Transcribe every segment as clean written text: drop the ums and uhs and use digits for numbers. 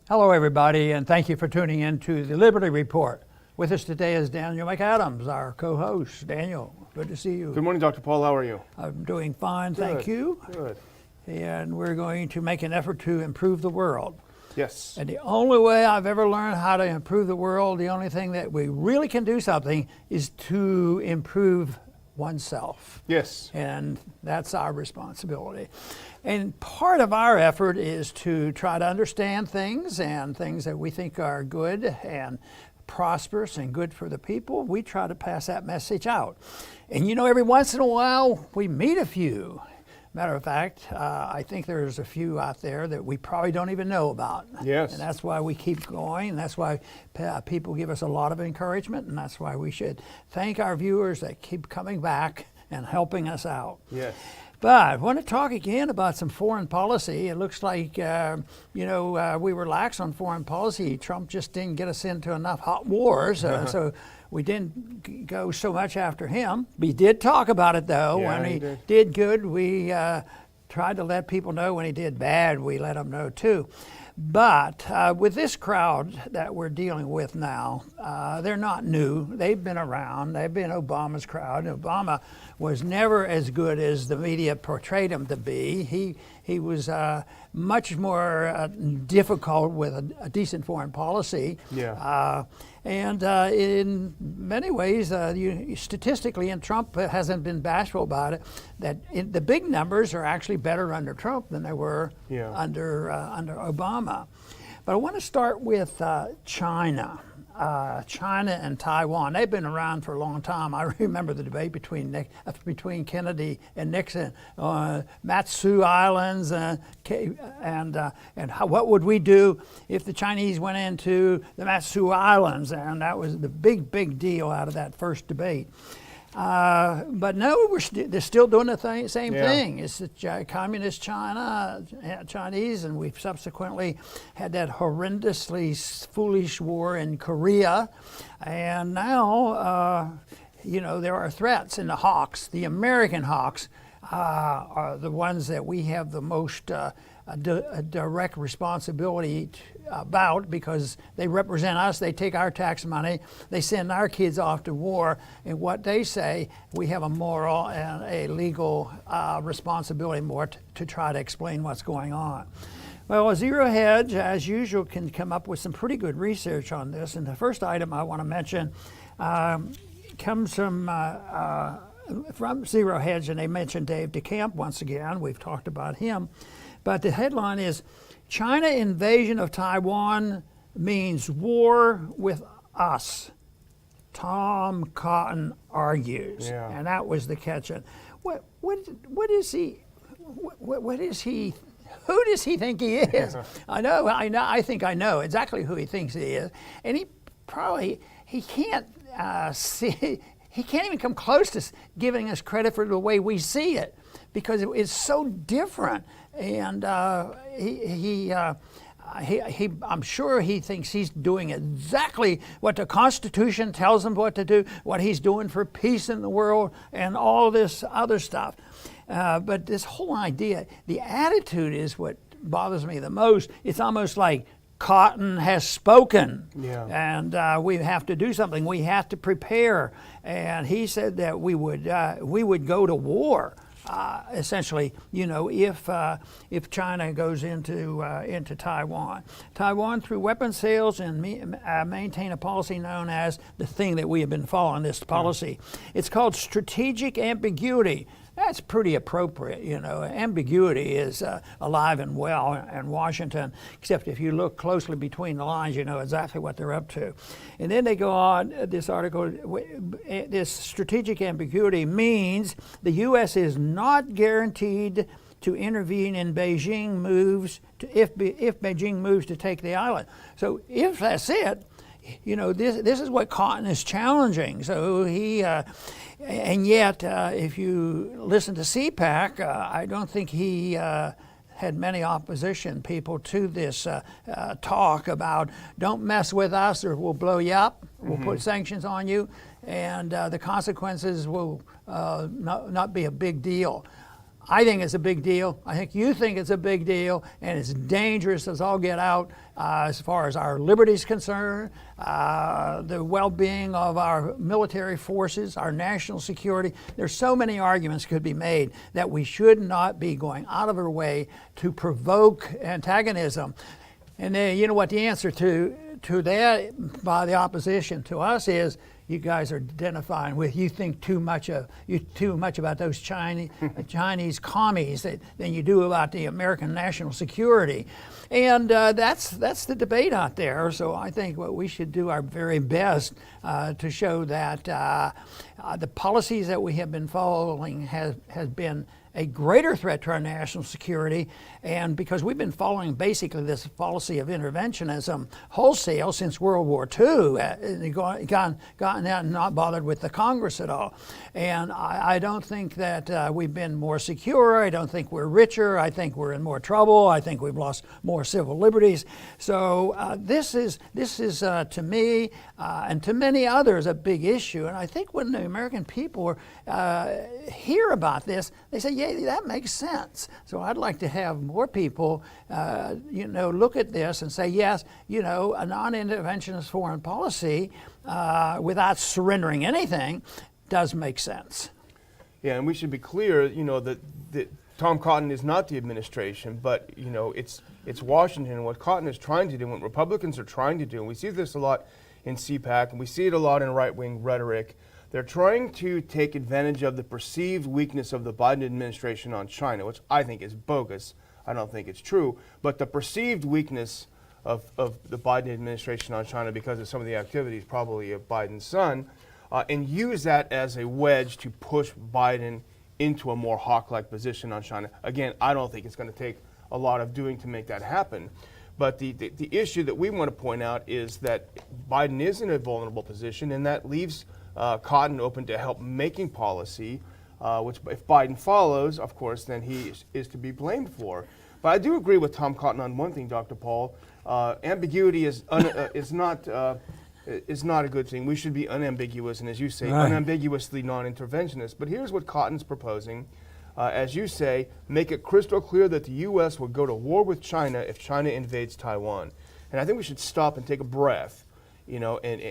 Hello, everybody, and thank you for tuning in to the Liberty Report. With us today is Daniel McAdams, our co-host. Daniel, good to see you. Good morning, Dr. Paul. How are you? I'm doing fine, thank you. Good. And we're going to make an effort to improve the world. Yes. And the only way I've ever learned how to improve the world, the only thing that we really can do something is to improve oneself. Yes. And that's our responsibility. And part of our effort is to try to understand things and things that we think are good and prosperous and good for the people. We try to pass that message out. And you know, every once in a while, we meet a few. Matter of fact, I think there's a few out there that we probably don't even know about. Yes. And that's why we keep going, and that's why people give us a lot of encouragement, and that's why we should thank our viewers that keep coming back and helping us out. Yes. But I want to talk again about some foreign policy. It looks like, we were lax on foreign policy. Trump just didn't get us into enough hot wars, so we didn't go so much after him. We did talk about it, though. Yeah, when he he did. did good, we tried to let people know. When he did bad, we let them know, too. But with this crowd that we're dealing with now, they're not new. They've been around. They've been Obama's crowd. Obama was never as good as the media portrayed him to be. He was much more difficult with a decent foreign policy. Yeah. And in many ways, statistically, and Trump hasn't been bashful about it, that the big numbers are actually better under Trump than they were under Obama. But I want to start with China. China and Taiwan. They've been around for a long time. I remember the debate between Kennedy and Nixon on Matsu Islands and what would we do if the Chinese went into the Matsu Islands, and that was the big deal out of that first debate. But no, they're still doing the same thing. It's the communist Chinese, and we've subsequently had that horrendously foolish war in Korea. And now, there are threats, and the hawks, the American hawks, are the ones that we have the most direct responsibility about, because they represent us. They take our tax money, they send our kids off to war, and what they say, we have a moral and a legal responsibility more to try to explain what's going on. Well, Zero Hedge, as usual, can come up with some pretty good research on this, and the first item I want to mention comes from Zero Hedge, and they mentioned Dave DeCamp once again. We've talked about him. But the headline is, China invasion of Taiwan means war with us, Tom Cotton argues. Yeah. And that was the catch. What is he, who does he think he is? I think I know exactly who he thinks he is. And he can't see, he can't even come close to giving us credit for the way we see it, because it's so different. And I'm sure he thinks he's doing exactly what the Constitution tells him what to do, what he's doing for peace in the world, and all this other stuff. But this whole idea, the attitude is what bothers me the most. It's almost like Cotton has spoken, and we have to do something. We have to prepare. And he said that we would go to war. Essentially, if China goes into Taiwan. Taiwan, through weapon sales, and maintain a policy known as the thing that we have been following, this policy. It's called strategic ambiguity. That's pretty appropriate, Ambiguity is alive and well in Washington, except if you look closely between the lines, you know exactly what they're up to. And then they go on, this article, this strategic ambiguity means the U.S. is not guaranteed to intervene in Beijing moves, if Beijing moves to take the island. So if that's it, this is what Cotton is challenging. So and yet, if you listen to CPAC, I don't think he had many opposition people to this talk about don't mess with us or we'll blow you up, we'll put sanctions on you, and the consequences will not be a big deal. I think it's a big deal. I think you think it's a big deal, and it's dangerous as all get out as far as our liberties concerned, the well-being of our military forces, our national security. There's so many arguments could be made that we should not be going out of our way to provoke antagonism. And then, you know what the answer to that by the opposition to us is, you guys are identifying with, you think too much about those Chinese commies than you do about the American national security, and that's the debate out there. So I think what we should do our very best to show that the policies that we have been following has been a greater threat to our national security, and because we've been following basically this policy of interventionism wholesale since World War II, gotten out and not bothered with the Congress at all. And I don't think that we've been more secure. I don't think we're richer. I think we're in more trouble. I think we've lost more civil liberties. So this is to me and to many others a big issue. And I think when the American people hear about this, they say, yeah, that makes sense. So I'd like to have more people, look at this and say, yes, a non-interventionist foreign policy without surrendering anything does make sense. Yeah, and we should be clear, that Tom Cotton is not the administration, but it's Washington. And what Cotton is trying to do, what Republicans are trying to do, and we see this a lot in CPAC, and we see it a lot in right-wing rhetoric. They're trying to take advantage of the perceived weakness of the Biden administration on China, which I think is bogus. I don't think it's true. But the perceived weakness of the Biden administration on China because of some of the activities probably of Biden's son, and use that as a wedge to push Biden into a more hawk-like position on China. Again, I don't think it's going to take a lot of doing to make that happen. But the issue that we want to point out is that Biden is in a vulnerable position, and that leaves Cotton open to help making policy, which if Biden follows, of course, then he is to be blamed for. But I do agree with Tom Cotton on one thing, Dr. Paul. Ambiguity is not a good thing. We should be unambiguous, and as you say, right, unambiguously non-interventionist. But here's what Cotton's proposing. As you say, make it crystal clear that the U.S. will go to war with China if China invades Taiwan. And I think we should stop and take a breath. And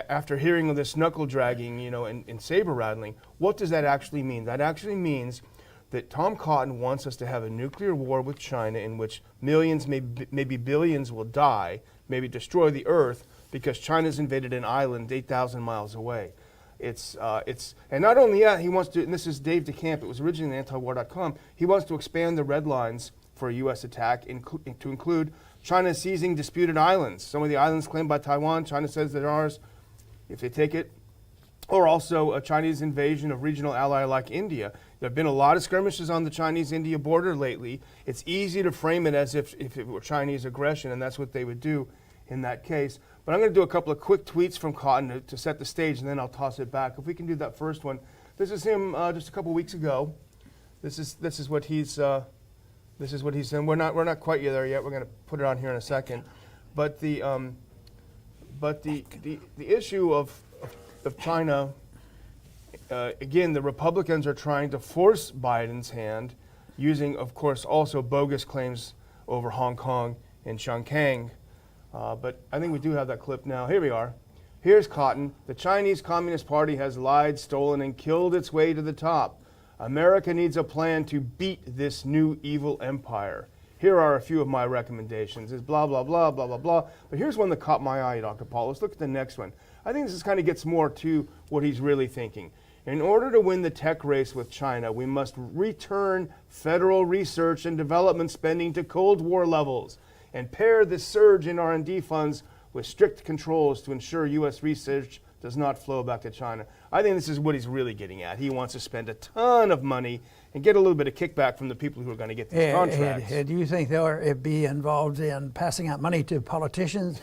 after hearing of this knuckle dragging, and saber rattling, what does that actually mean? That actually means that Tom Cotton wants us to have a nuclear war with China in which millions, maybe billions will die, maybe destroy the earth because China's invaded an island 8,000 miles away. And not only that, he wants to, and this is Dave DeCamp, it was originally in antiwar.com, he wants to expand the red lines for a U.S. attack to include China seizing disputed islands. Some of the islands claimed by Taiwan, China says they're ours if they take it. Or also a Chinese invasion of regional ally like India. There have been a lot of skirmishes on the Chinese-India border lately. It's easy to frame it as if it were Chinese aggression, and that's what they would do in that case. But I'm going to do a couple of quick tweets from Cotton to set the stage, and then I'll toss it back. If we can do that first one. This is him just a couple weeks ago. This is what he's saying. We're not quite there yet. We're going to put it on here in a second. But the issue of China, again, the Republicans are trying to force Biden's hand, using, of course, also bogus claims over Hong Kong and Chongqing. But I think we do have that clip now. Here we are. Here's Cotton. The Chinese Communist Party has lied, stolen, and killed its way to the top. America needs a plan to beat this new evil empire. Here are a few of my recommendations. It's blah, blah, blah, blah, blah, blah. But here's one that caught my eye, Dr. Paul. Let's look at the next one. I think this kind of gets more to what he's really thinking. In order to win the tech race with China, we must return federal research and development spending to Cold War levels and pair this surge in R&D funds with strict controls to ensure U.S. research does not flow back to China. I think this is what he's really getting at. He wants to spend a ton of money and get a little bit of kickback from the people who are going to get these contracts. Do you think they'll be involved in passing out money to politicians?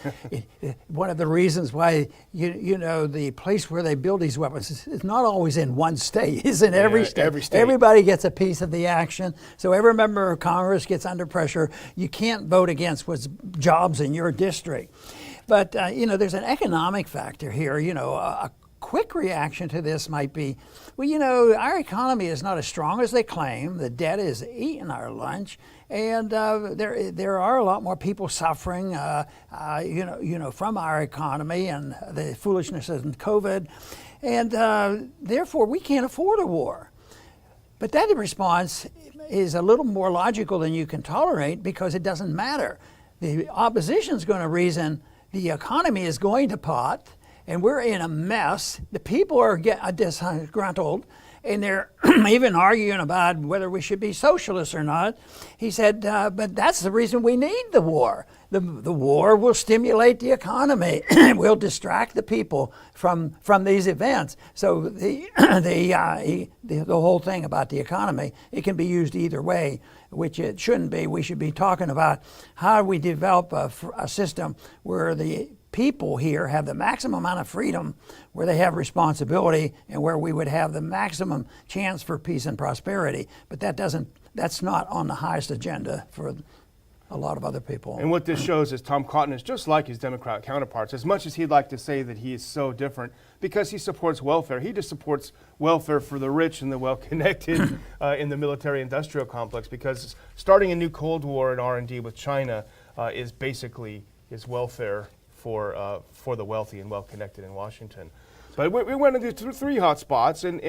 One of the reasons why, the place where they build these weapons is not always in one state. It's in every state. Every state. Everybody gets a piece of the action. So every member of Congress gets under pressure. You can't vote against what's jobs in your district. But, there's an economic factor here. A quick reaction to this might be, well, you know, our economy is not as strong as they claim. The debt is eating our lunch, and there are a lot more people suffering, from our economy and the foolishness of COVID, and therefore we can't afford a war. But that response is a little more logical than you can tolerate, because it doesn't matter. The opposition is going to reason the economy is going to pot, and we're in a mess. The people are disgruntled, and they're even arguing about whether we should be socialists or not. He said, but that's the reason we need the war. The war will stimulate the economy. It will distract the people from these events. So the whole thing about the economy, it can be used either way, which it shouldn't be. We should be talking about how we develop a system where the people here have the maximum amount of freedom, where they have responsibility, and where we would have the maximum chance for peace and prosperity. But that's not on the highest agenda for a lot of other people. And what this shows is Tom Cotton is just like his Democrat counterparts, as much as he'd like to say that he is so different, because he supports welfare. He just supports welfare for the rich and the well-connected in the military-industrial complex, because starting a new Cold War and R&D with China is basically welfare for the wealthy and well-connected in Washington. But we went into three hot spots, and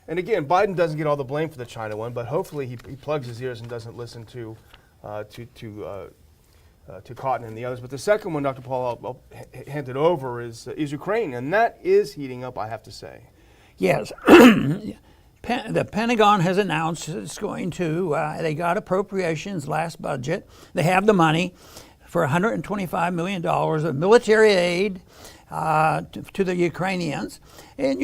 again, Biden doesn't get all the blame for the China one, but hopefully he plugs his ears and doesn't listen to Cotton and the others. But the second one, Dr. Paul, I'll hand it over, is Ukraine, and that is heating up, I have to say. Yes. The Pentagon has announced it's going to, they got appropriations last budget. They have the money for $125 million of military aid to the Ukrainians. And,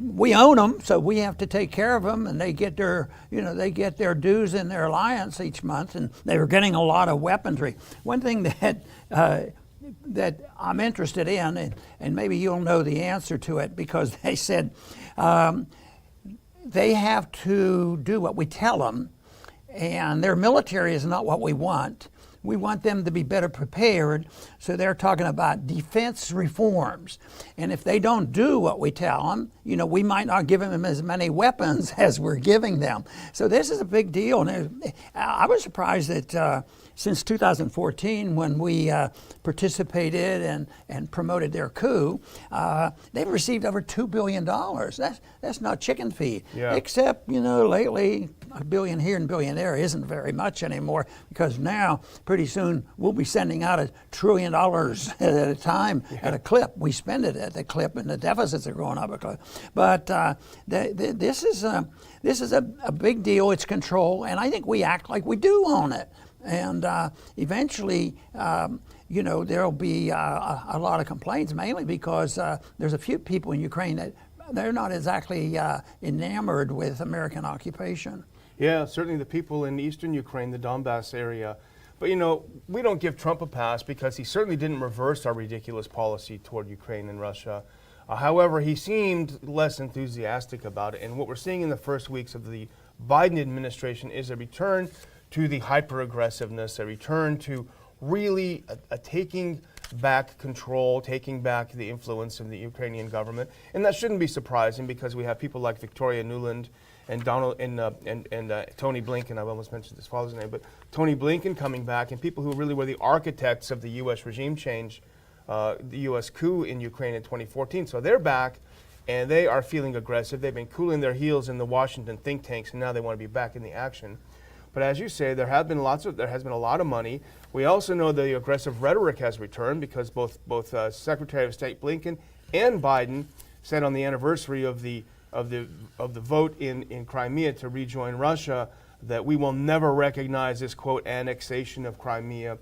we own them, so we have to take care of them, and they get their dues in their alliance each month, and they were getting a lot of weaponry. One thing that I'm interested in, and maybe you'll know the answer to it, because they said they have to do what we tell them, and their military is not what we want. We want them to be better prepared, so they're talking about defense reforms. And if they don't do what we tell them, we might not give them as many weapons as we're giving them. So this is a big deal. And I was surprised that since 2014, when we participated and promoted their coup, they've received over $2 billion. That's not chicken feed. Yeah. Except, lately, $1 billion here and $1 billion there isn't very much anymore, because now pretty soon we'll be sending out $1 trillion at a time at a clip. We spend it at the clip, and the deficits are going up a clip. But this is a big deal. It's control, and I think we act like we do own it. And eventually, there'll be a lot of complaints, mainly because there's a few people in Ukraine that they're not exactly enamored with American occupation. Yeah, certainly the people in eastern Ukraine, the Donbass area. But, we don't give Trump a pass, because he certainly didn't reverse our ridiculous policy toward Ukraine and Russia. However, he seemed less enthusiastic about it. And what we're seeing in the first weeks of the Biden administration is a return to the hyper-aggressiveness, a return to really taking back control, taking back the influence of the Ukrainian government. And that shouldn't be surprising, because we have people like Victoria Nuland and Donald and Tony Blinken. I almost mentioned his father's name, but Tony Blinken coming back, and people who really were the architects of the U.S. regime change, the U.S. coup in Ukraine in 2014. So they're back, and they are feeling aggressive. They've been cooling their heels in the Washington think tanks, and now they want to be back in the action. But as you say, there has been a lot of money. We also know the aggressive rhetoric has returned, because both Secretary of State Blinken and Biden said on the anniversary of the vote in Crimea to rejoin Russia that we will never recognize this, quote, annexation of Crimea.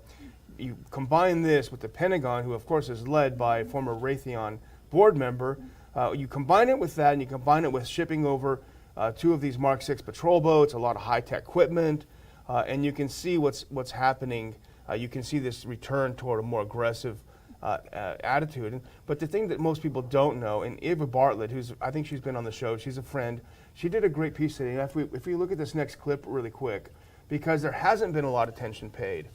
You combine this with the Pentagon, who of course is led by a former Raytheon board member. You combine it with that, and you combine it with shipping over 2 of these Mark 6 patrol boats, a lot of high-tech equipment, and you can see what's happening. You can see this return toward a more aggressive attitude. But the thing that most people don't know, and Eva Bartlett, I think she's been on the show, she's a friend, she did a great piece today. If we look at this next clip really quick, because there hasn't been a lot of attention paid,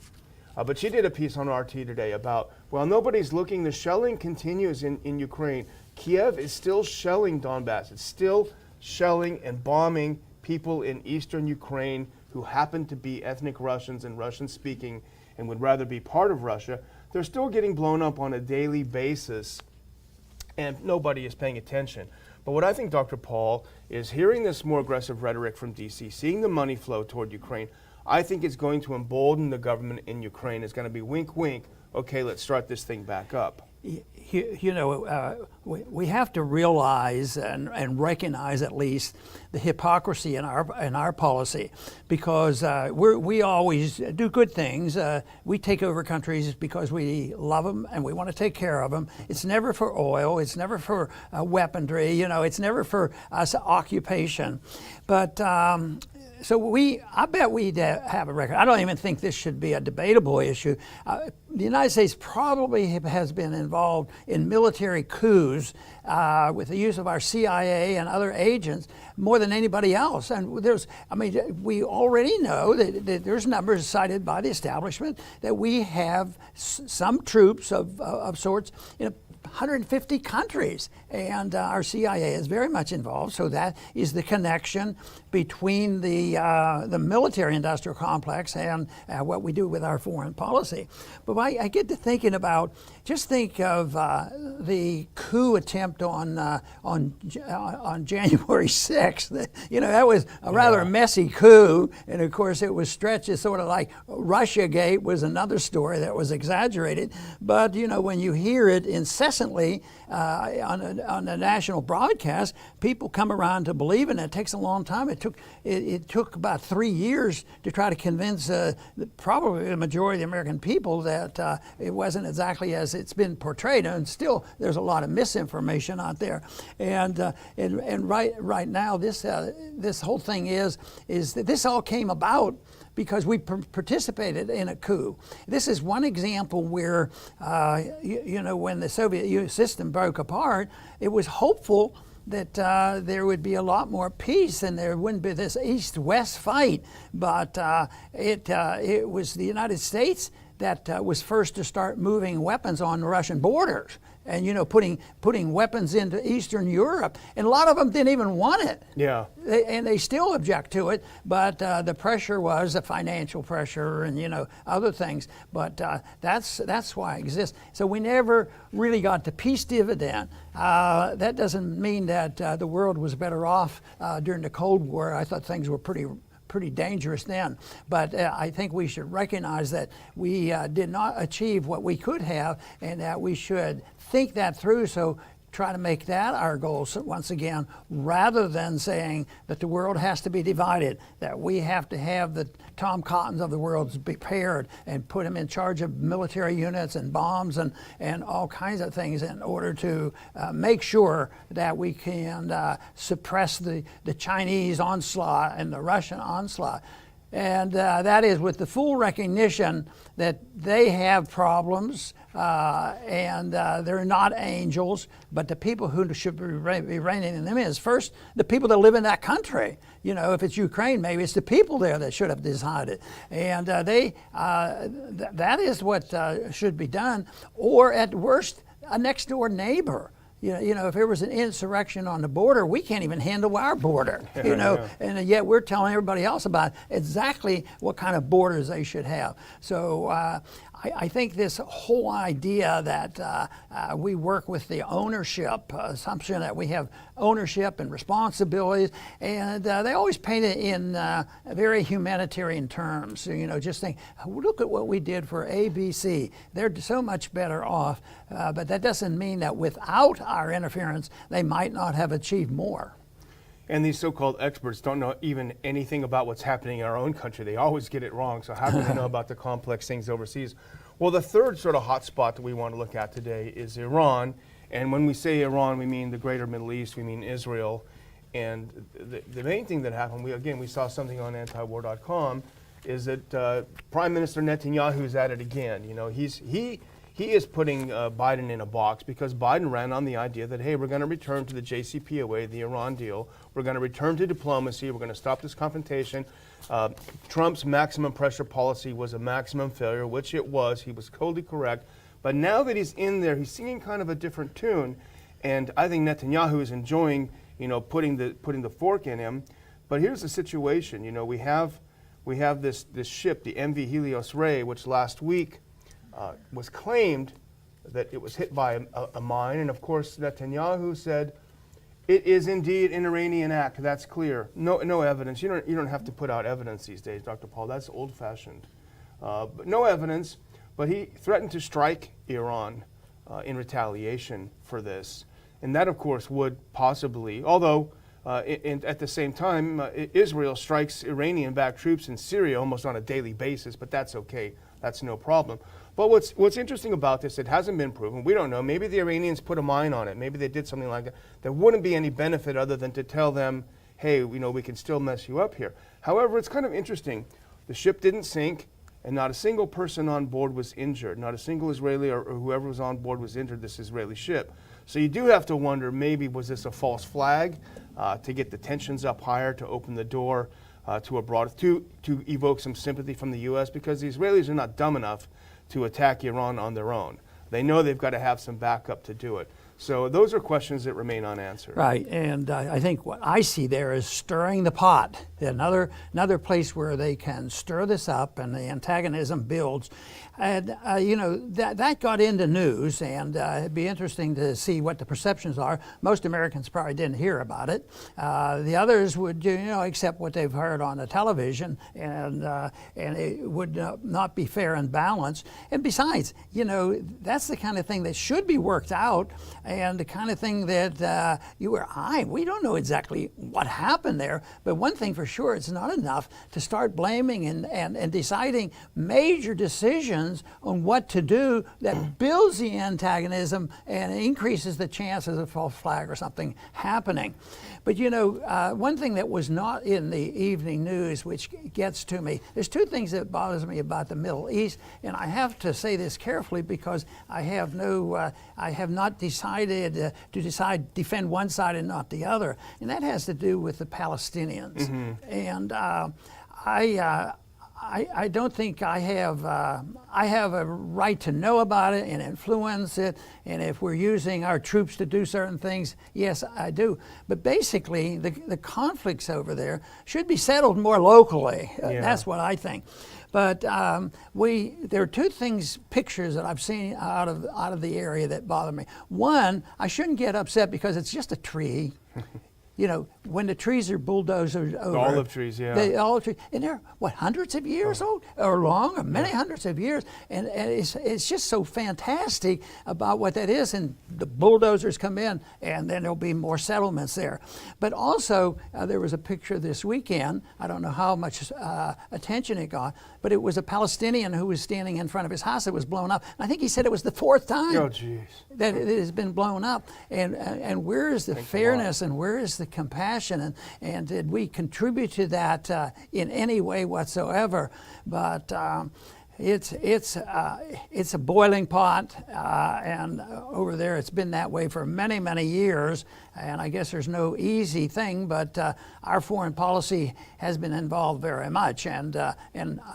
But she did a piece on RT today about, well, nobody's looking. The shelling continues in Ukraine. Kiev is still shelling Donbass. It's still shelling and bombing people in eastern Ukraine who happen to be ethnic Russians and Russian-speaking and would rather be part of Russia. They're still getting blown up on a daily basis, and nobody is paying attention. But what I think, Dr. Paul, is hearing this more aggressive rhetoric from D.C., seeing the money flow toward Ukraine, I think it's going to embolden the government in Ukraine. It's going to be wink, wink, okay, let's start this thing back up. We have to realize and recognize at least the hypocrisy in our policy, because we always do good things. We take over countries because we love them and we want to take care of them. It's never for oil. It's never for weaponry. It's never for us occupation. But I bet we'd have a record. I don't even think this should be a debatable issue. The United States probably has been involved in military coups with the use of our CIA and other agents more than anybody else. And we already know that there's numbers cited by the establishment that we have some troops of sorts in 150 countries, and our CIA is very much involved. So that is the connection between the military-industrial complex and what we do with our foreign policy. But I get to thinking about, just think of the coup attempt on January 6th. That was a rather messy coup, and of course it was stretched. It's sort of like Russiagate was another story that was exaggerated. But when you hear it incessantly on a national broadcast, people come around to believe in it. It takes a long time. It took about 3 years to try to convince probably the majority of the American people that it wasn't exactly as it's been portrayed. And still, there's a lot of misinformation out there. And right now, this whole thing is that this all came about because we participated in a coup. This is one example where, when the Soviet system broke apart, it was hopeful that there would be a lot more peace and there wouldn't be this East-West fight. But it was the United States that was first to start moving weapons on the Russian borders, and putting weapons into Eastern Europe, and a lot of them didn't even want it. Yeah. And they still object to it, but the pressure was the financial pressure and other things. But that's why it exists. So we never really got the peace dividend. That doesn't mean that the world was better off during the Cold War. I thought things were pretty dangerous then. But I think we should recognize that we did not achieve what we could have, and that we should think that through. So try to make that our goal once again, rather than saying that the world has to be divided, that we have to have the Tom Cottons of the world prepared and put them in charge of military units and bombs and all kinds of things in order to make sure that we can suppress the Chinese onslaught and the Russian onslaught. And that is with the full recognition that they have problems and they're not angels, but the people who should be reigning in them is first the people that live in that country. If it's Ukraine, maybe it's the people there that should have decided. And that is what should be done, or at worst, a next door neighbor. If there was an insurrection on the border, we can't even handle our border, and yet we're telling everybody else about exactly what kind of borders they should have. So I think this whole idea that we work with the ownership assumption that we have ownership and responsibilities, and they always paint it in very humanitarian terms. Just think, look at what we did for ABC. They're so much better off, but that doesn't mean that without our interference, they might not have achieved more. And these so-called experts don't know even anything about what's happening in our own country. They always get it wrong. So how can they know about the complex things overseas? Well, the third sort of hot spot that we want to look at today is Iran. And when we say Iran, we mean the greater Middle East, we mean Israel. And the main thing that happened, we saw something on antiwar.com, is that Prime Minister Netanyahu is at it again. He he is putting Biden in a box because Biden ran on the idea that, hey, we're going to return to the JCPOA, the Iran deal. We're going to return to diplomacy. We're going to stop this confrontation. Trump's maximum pressure policy was a maximum failure, which it was. He was totally correct. But now that he's in there, he's singing kind of a different tune. And I think Netanyahu is enjoying, putting the fork in him. But here's the situation. We have this ship, the MV Helios Ray, which last week was claimed that it was hit by a mine. And of course, Netanyahu said, it is indeed an Iranian act. That's clear. No evidence. You don't have to put out evidence these days, Dr. Paul. That's old-fashioned. But no evidence. But he threatened to strike Iran in retaliation for this. And that, of course, would possibly, although at the same time, Israel strikes Iranian-backed troops in Syria almost on a daily basis, but that's okay. That's no problem. But what's interesting about this, it hasn't been proven. We don't know. Maybe the Iranians put a mine on it. Maybe they did something like that. There wouldn't be any benefit other than to tell them, hey, we can still mess you up here. However, it's kind of interesting. The ship didn't sink, and not a single person on board was injured. Not a single Israeli or whoever was on board was injured, this Israeli ship. So you do have to wonder, maybe was this a false flag to get the tensions up higher, to open the door to evoke some sympathy from the U.S., because the Israelis are not dumb enough to attack Iran on their own. They know they've got to have some backup to do it. So those are questions that remain unanswered. Right, and I think what I see there is stirring the pot. Another place where they can stir this up and the antagonism builds. And, that got into news, and it'd be interesting to see what the perceptions are. Most Americans probably didn't hear about it. The others would, accept what they've heard on the television, and it would not be fair and balanced. And besides, that's the kind of thing that should be worked out, and the kind of thing that we don't know exactly what happened there. But one thing for sure, it's not enough to start blaming and deciding major decisions on what to do that builds the antagonism and increases the chances of a false flag or something happening. But one thing that was not in the evening news, which gets to me, there's two things that bothers me about the Middle East, and I have to say this carefully because I have not decided to defend one side and not the other, and that has to do with the Palestinians. Mm-hmm. And I don't think I have a right to know about it and influence it. And if we're using our troops to do certain things, yes, I do. But basically, the conflicts over there should be settled more locally. Yeah. That's what I think. But there are two pictures that I've seen out of the area that bother me. One, I shouldn't get upset because it's just a tree. When the trees are bulldozed over. The olive trees, yeah. The olive trees, and they're, hundreds of years old, or long, or many hundreds of years. And it's just so fantastic about what that is. And the bulldozers come in, and then there'll be more settlements there. But also, there was a picture this weekend. I don't know how much attention it got, but it was a Palestinian who was standing in front of his house that was blown up. And I think he said it was the fourth time that it has been blown up. And where is the fairness and where is the compassion, and did we contribute to that in any way whatsoever? But it's a boiling pot, and over there it's been that way for many years. And I guess there's no easy thing, but our foreign policy has been involved very much, and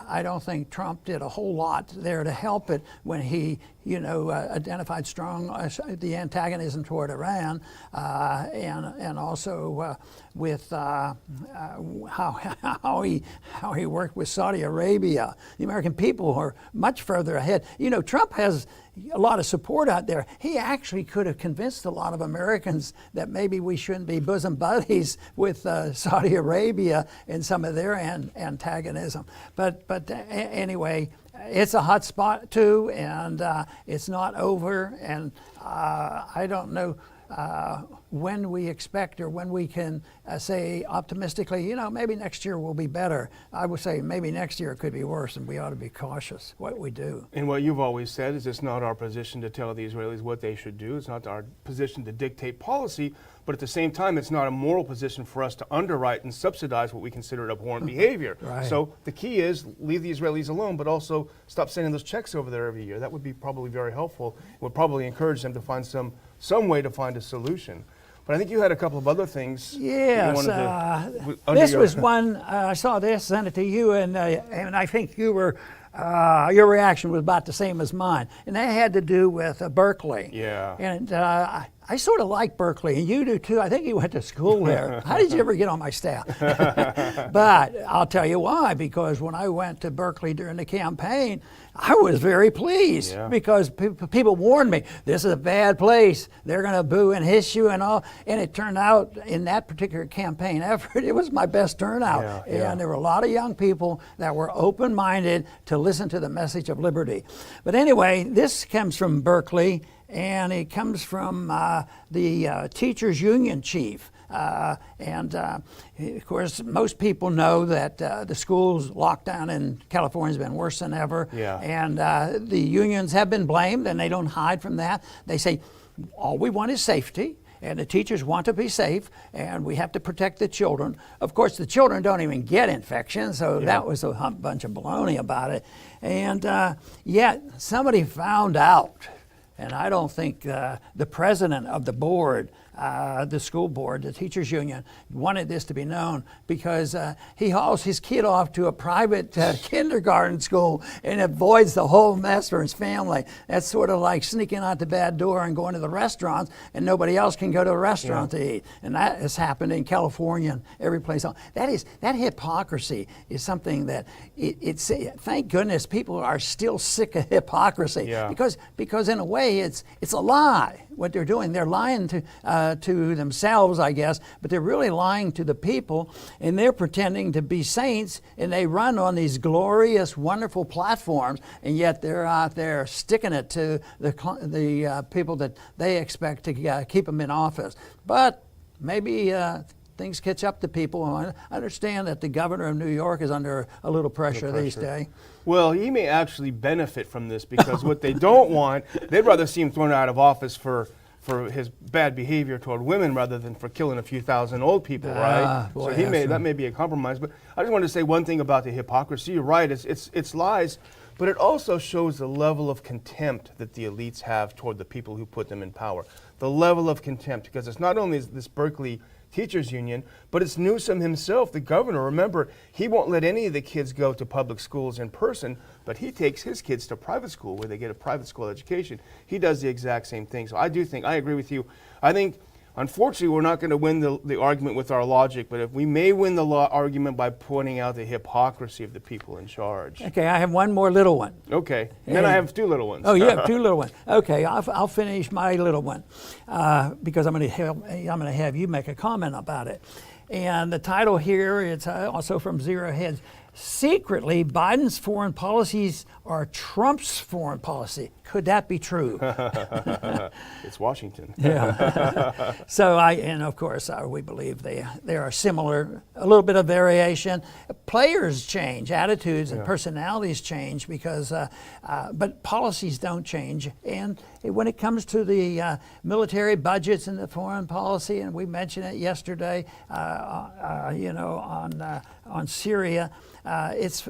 I don't think Trump did a whole lot there to help it when he identified strong the antagonism toward Iran, and also with how he worked with Saudi Arabia. The American people are much further ahead. Trump has a lot of support out there. He actually could have convinced a lot of Americans that maybe we shouldn't be bosom buddies with Saudi Arabia and some of their antagonism. But anyway, it's a hot spot too, and it's not over. And I don't know when we expect or when we can say optimistically, maybe next year will be better. I would say maybe next year it could be worse, and we ought to be cautious what we do. And what you've always said is it's not our position to tell the Israelis what they should do. It's not our position to dictate policy, but at the same time, it's not a moral position for us to underwrite and subsidize what we consider abhorrent behavior. Right. So the key is leave the Israelis alone, but also stop sending those checks over there every year. That would be probably very helpful. It would probably encourage them to find some way to find a solution. But I think you had a couple of other things. Yes, this was one, I saw this, sent it to you, and I think you were, your reaction was about the same as mine. And that had to do with Berkeley. Yeah. And I sort of like Berkeley, and you do too. I think you went to school there. How did you ever get on my staff? But I'll tell you why, because when I went to Berkeley during the campaign, I was very pleased because people warned me, this is a bad place. They're going to boo and hiss you and all. And it turned out in that particular campaign effort, it was my best turnout. And there were a lot of young people that were open-minded to listen to the message of liberty. But anyway, this comes from Berkeley, and it comes from the teachers union chief. Of course, most people know that the schools lockdown in California has been worse than ever. And the unions have been blamed, and they don't hide from that. They say, all we want is safety, and the teachers want to be safe, and we have to protect the children. Of course, the children don't even get infections, so that was a bunch of baloney about it. And yet, somebody found out, and I don't think the president of the board, the school board, the teachers union, wanted this to be known, because he hauls his kid off to a private kindergarten school and avoids the whole mess for his family. That's sort of like sneaking out the back door and going to the restaurants, and nobody else can go to a restaurant to eat. And that has happened in California and every place else. That hypocrisy is something that it's thank goodness people are still sick of hypocrisy, because in a way it's a lie. What they're doing, they're lying to themselves, I guess, but they're really lying to the people, and they're pretending to be saints, and they run on these glorious, wonderful platforms, and yet they're out there sticking it to the people that they expect to keep them in office. But maybe things catch up to people. I understand that the governor of New York is under a little pressure these days. Well, he may actually benefit from this, because what they don't want, they'd rather see him thrown out of office for his bad behavior toward women rather than for killing a few thousand old people, right? Boy, so that may be a compromise. But I just wanted to say one thing about the hypocrisy. You're right, it's lies, but it also shows the level of contempt that the elites have toward the people who put them in power. The level of contempt, because it's not only this Berkeley teachers union, but it's Newsom himself, the governor. Remember, he won't let any of the kids go to public schools in person, but he takes his kids to private school where they get a private school education. He does the exact same thing. So I agree with you. I think, unfortunately, we're not going to win the argument with our logic, but if we may win the argument by pointing out the hypocrisy of the people in charge. Okay, I have one more little one. Okay, and then I have two little ones. Oh, you have two little ones. Okay, I'll finish my little one because I'm going to have you make a comment about it. And the title here, it's also from Zero Hedge. Secretly, Biden's foreign policies are Trump's foreign policy. Could that be true? It's Washington. So and of course, we believe they are similar. A little bit of variation. Players change, attitudes and personalities change because, but policies don't change. And when it comes to the military budgets and the foreign policy, and we mentioned it yesterday, on Syria. It's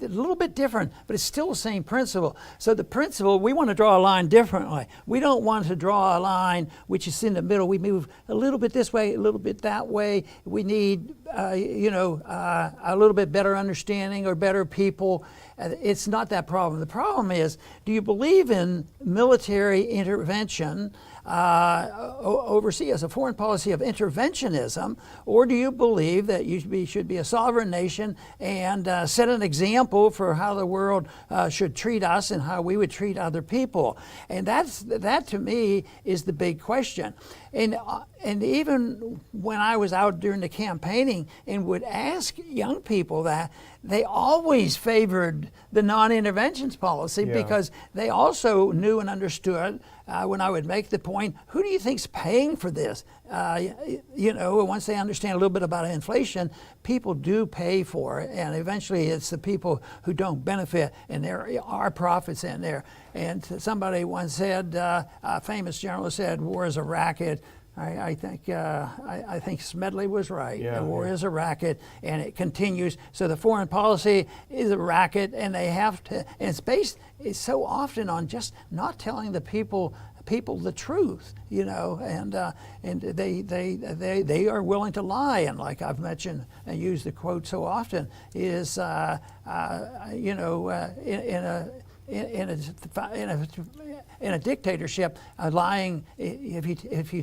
a little bit different, but it's still the same principle. So the principle, we want to draw a line differently. We don't want to draw a line which is in the middle. We move a little bit this way, a little bit that way. We need, a little bit better understanding or better people. It's not that problem. The problem is, do you believe in military intervention overseas as a foreign policy of interventionism, or do you believe that you should be a sovereign nation and set an example for how the world should treat us and how we would treat other people? And that to me is the big question. And and even when I was out during the campaigning and would ask young people that, they always favored the non-interventions policy because they also knew and understood when I would make the point, who do you think's paying for this? Once they understand a little bit about inflation, people do pay for it, and eventually it's the people who don't benefit, and there are profits in there. And somebody once said, a famous journalist said, war is a racket. I think Smedley was right. The war is a racket, and it continues. So the foreign policy is a racket, and they have to. And it's based so often on just not telling the people the truth, and they are willing to lie. And like I've mentioned and used the quote so often is, in a dictatorship, lying. If you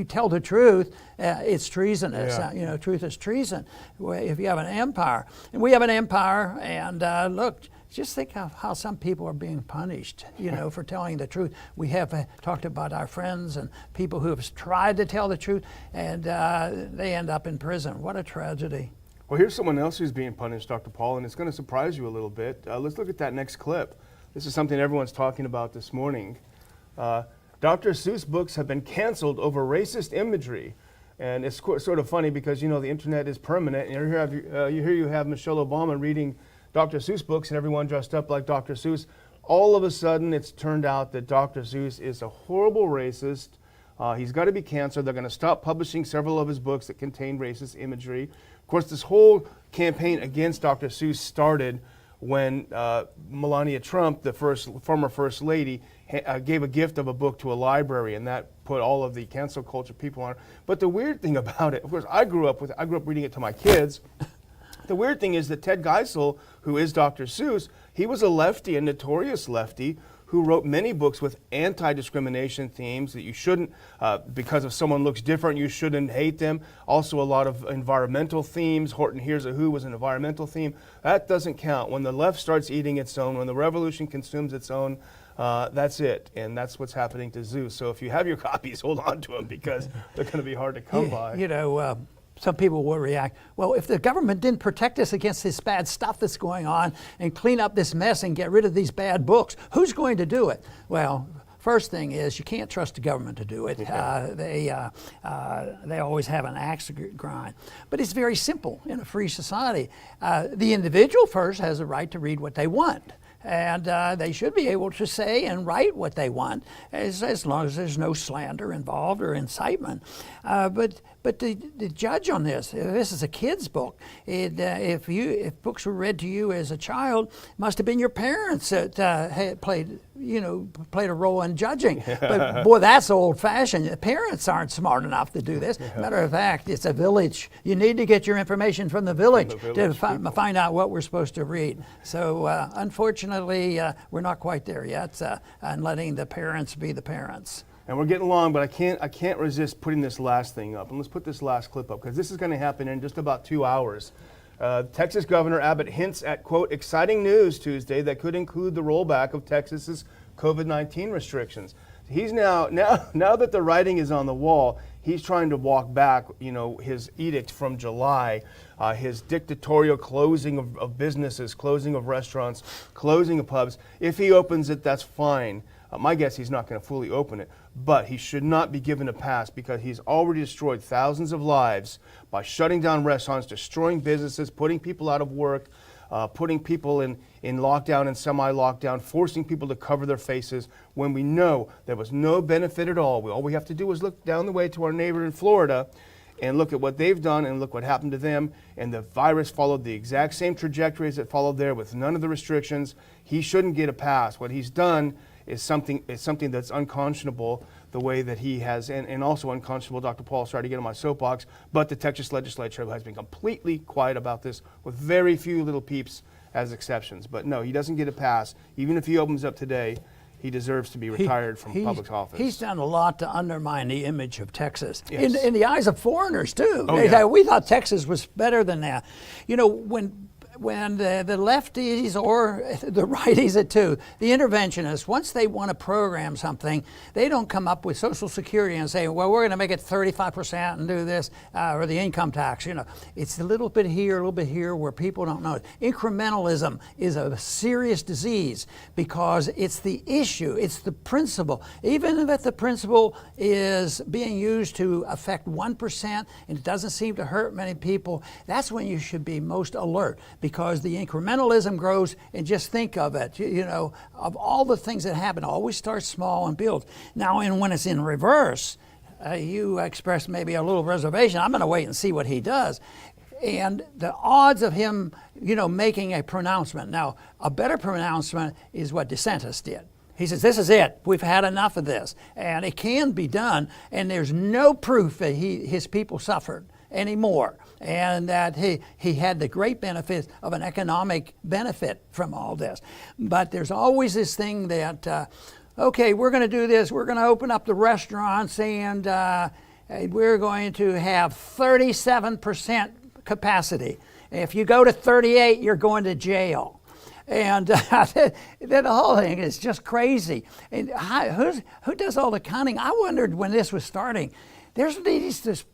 tell the truth, it's treasonous. Truth is treason. If you have an empire, and we have an empire, and look. Just think of how some people are being punished, for telling the truth. We have talked about our friends and people who have tried to tell the truth, and they end up in prison. What a tragedy. Well, here's someone else who's being punished, Dr. Paul, and it's going to surprise you a little bit. Let's look at that next clip. This is something everyone's talking about this morning. Dr. Seuss books have been canceled over racist imagery. And it's sort of funny because, the internet is permanent. And here you have Michelle Obama reading Dr. Seuss books and everyone dressed up like Dr. Seuss. All of a sudden, it's turned out that Dr. Seuss is a horrible racist. He's got to be canceled. They're going to stop publishing several of his books that contain racist imagery. Of course, this whole campaign against Dr. Seuss started when Melania Trump, the former First Lady, gave a gift of a book to a library, and that put all of the cancel culture people on. But the weird thing about it, of course, I grew up reading it to my kids. The weird thing is that Ted Geisel, who is Dr. Seuss, he was a lefty, a notorious lefty, who wrote many books with anti-discrimination themes that you shouldn't, because if someone looks different, you shouldn't hate them. Also a lot of environmental themes. Horton Hears a Who was an environmental theme. That doesn't count. When the left starts eating its own, when the revolution consumes its own, that's it. And that's what's happening to Seuss. So if you have your copies, hold on to them because they're going to be hard to come by. Some people will react, well, if the government didn't protect us against this bad stuff that's going on and clean up this mess and get rid of these bad books, who's going to do it? Well, first thing is you can't trust the government to do it. They always have an axe to grind. But it's very simple in a free society. The individual first has a right to read what they want. And they should be able to say and write what they want, as long as there's no slander involved or incitement. But the judge on this is a kid's book. If books were read to you as a child, it must have been your parents that had played a role in judging. But boy, that's old-fashioned. The parents aren't smart enough to do this. Matter of fact, it's a village. You need to get your information from the village to find out what we're supposed to read. So unfortunately, we're not quite there yet, and letting the parents be the parents. And we're getting long, but I can't resist putting this last thing up. And let's put this last clip up because this is going to happen in just about 2 hours. Texas Governor Abbott hints at, quote, exciting news Tuesday that could include the rollback of Texas's COVID-19 restrictions. He's now that the writing is on the wall, he's trying to walk back, his edict from July, his dictatorial closing of businesses, closing of restaurants, closing of pubs. If he opens it, that's fine. My guess he's not going to fully open it, but he should not be given a pass because he's already destroyed thousands of lives by shutting down restaurants, destroying businesses, putting people out of work, putting people in lockdown and semi-lockdown, forcing people to cover their faces when we know there was no benefit at all. All we have to do is look down the way to our neighbor in Florida and look at what they've done and look what happened to them. And the virus followed the exact same trajectory as it followed there with none of the restrictions. He shouldn't get a pass. What he's done is something that's unconscionable the way that he has, and also unconscionable, Dr. Paul, sorry to get on my soapbox, but the Texas legislature has been completely quiet about this with very few little peeps as exceptions. But no, he doesn't get a pass. Even if he opens up today, he deserves to be retired from public office. He's done a lot to undermine the image of Texas, yes. in the eyes of foreigners too. Oh, yeah. We thought Texas was better than that. When when the lefties or the righties too, the interventionists, once they want to program something, they don't come up with Social Security and say, well, we're going to make it 35% and do this, or the income tax. You know, it's a little bit here where people don't know it. Incrementalism is a serious disease because it's the issue, it's the principle. Even if the principle is being used to affect 1% and it doesn't seem to hurt many people, that's when you should be most alert, because the incrementalism grows. And just think of it, you know, of all the things that happen, always start small and build. Now, and when it's in reverse, you express maybe a little reservation. I'm going to wait and see what he does. And the odds of him, you know, making a pronouncement. Now, a better pronouncement is what DeSantis did. He says, this is it. We've had enough of this. And it can be done. And there's no proof that his people suffered anymore, and that he had the great benefit of an economic benefit from all this. But there's always this thing that, okay, we're going to do this. We're going to open up the restaurants, and we're going to have 37% capacity. If you go to 38, you're going to jail. And the whole thing is just crazy. And who does all the counting? I wondered when this was starting. There's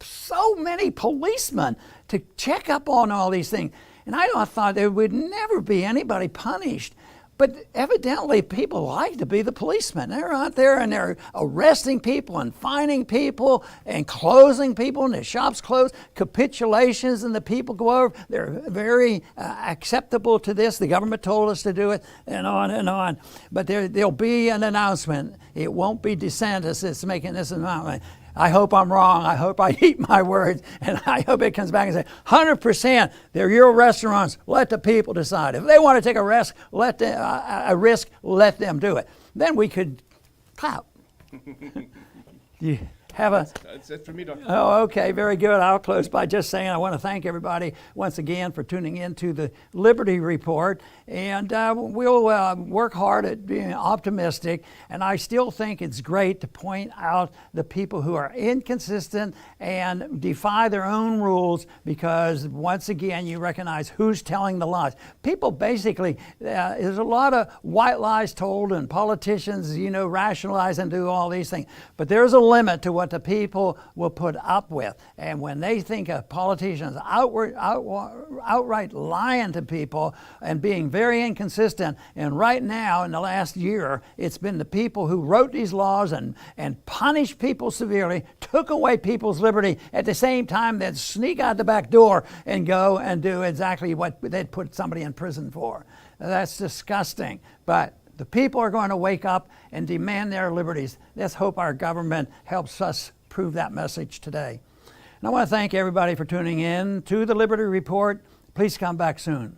so many policemen to check up on all these things. And I thought there would never be anybody punished. But evidently people like to be the policemen. They're out there and they're arresting people and fining people and closing people, and the shops close, capitulations, and the people go over. They're very acceptable to this. The government told us to do it, and on and on. But there'll be an announcement. It won't be DeSantis that's making this announcement. I hope I'm wrong. I hope I eat my words, and I hope it comes back and says, 100%, they're your restaurants. Let the people decide. If they want to take a risk, let them do it. Then we could clap. You have a... That's it for me, Doctor. Oh, okay, very good. I'll close by just saying I want to thank everybody once again for tuning in to the Liberty Report, and we'll work hard at being optimistic, and I still think it's great to point out the people who are inconsistent and defy their own rules, because once again you recognize who's telling the lies. People basically, there's a lot of white lies told, and politicians, you know, rationalize and do all these things, but there's a limit to what the people will put up with. And when they think of politicians outright lying to people and being very inconsistent, and right now in the last year it's been the people who wrote these laws and punished people severely, took away people's liberty, at the same time they'd sneak out the back door and go and do exactly what they'd put somebody in prison for. That's disgusting. But the people are going to wake up and demand their liberties. Let's hope our government helps us prove that message today. And I want to thank everybody for tuning in to the Liberty Report. Please come back soon.